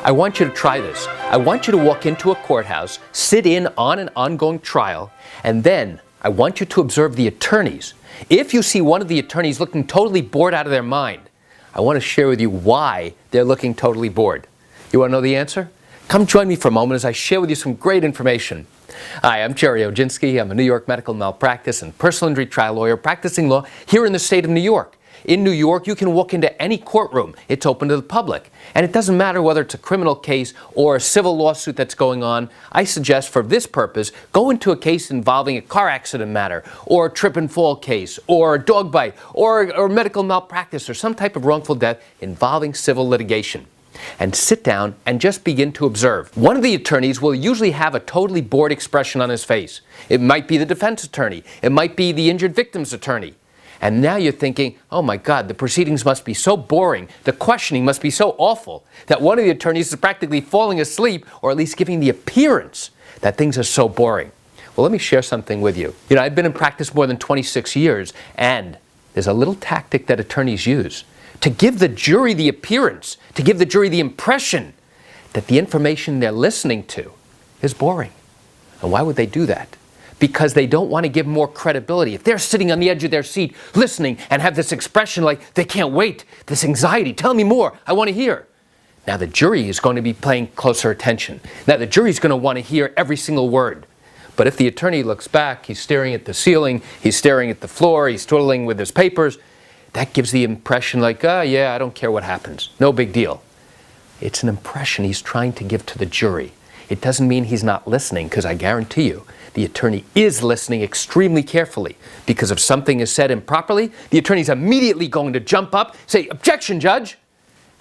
I want you to try this. I want you to walk into a courthouse, sit in on an ongoing trial, and then I want you to observe the attorneys. If you see one of the attorneys looking totally bored out of their mind, I want to share with you why they're looking totally bored. You want to know the answer? Come join me for a moment as I share with you some great information. Hi, I'm Gerry Oginski. I'm a New York medical malpractice and personal injury trial lawyer practicing law here in the state of New York. In New York, you can walk into any courtroom. It's open to the public. And it doesn't matter whether it's a criminal case or a civil lawsuit that's going on. I suggest for this purpose, go into a case involving a car accident matter, or a trip and fall case, or a dog bite, or medical malpractice, or some type of wrongful death involving civil litigation. And sit down and just begin to observe. One of the attorneys will usually have a totally bored expression on his face. It might be the defense attorney. It might be the injured victim's attorney. And now you're thinking, oh my God, the proceedings must be so boring, the questioning must be so awful, that one of the attorneys is practically falling asleep, or at least giving the appearance that things are so boring. Well, let me share something with you. I've been in practice more than 26 years, and there's a little tactic that attorneys use to give the jury the appearance, to give the jury the impression that the information they're listening to is boring. And why would they do that? Because they don't want to give more credibility. If they're sitting on the edge of their seat listening and have this expression like they can't wait, this anxiety, tell me more, I want to hear. Now the jury is going to be paying closer attention. Now the jury is going to want to hear every single word. But if the attorney looks back, he's staring at the ceiling, he's staring at the floor, he's twiddling with his papers, that gives the impression like, oh yeah, I don't care what happens, no big deal. It's an impression he's trying to give to the jury. It doesn't mean he's not listening, because I guarantee you, the attorney is listening extremely carefully. Because if something is said improperly, the attorney's immediately going to jump up, say, objection, judge!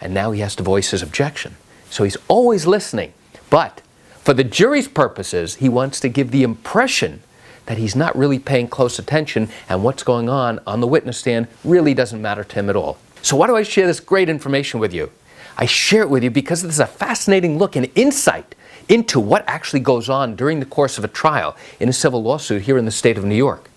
And now he has to voice his objection. So he's always listening. But for the jury's purposes, he wants to give the impression that he's not really paying close attention, and what's going on the witness stand really doesn't matter to him at all. So why do I share this great information with you? I share it with you because this is a fascinating look and insight into what actually goes on during the course of a trial in a civil lawsuit here in the state of New York.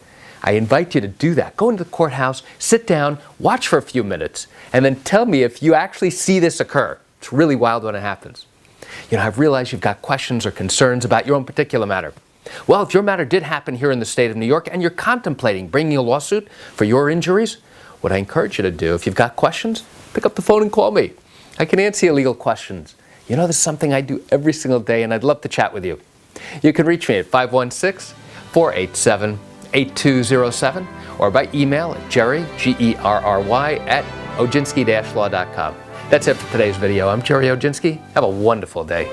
I invite you to do that. Go into the courthouse, sit down, watch for a few minutes, and then tell me if you actually see this occur. It's really wild when it happens. I've realized you've got questions or concerns about your own particular matter. Well, if your matter did happen here in the state of New York and you're contemplating bringing a lawsuit for your injuries, what I encourage you to do, if you've got questions, pick up the phone and call me. I can answer your legal questions. This is something I do every single day, and I'd love to chat with you. You can reach me at 516-487-8207 or by email at Gerry, Gerry, at oginski-law.com. That's it for today's video. I'm Gerry Oginski. Have a wonderful day.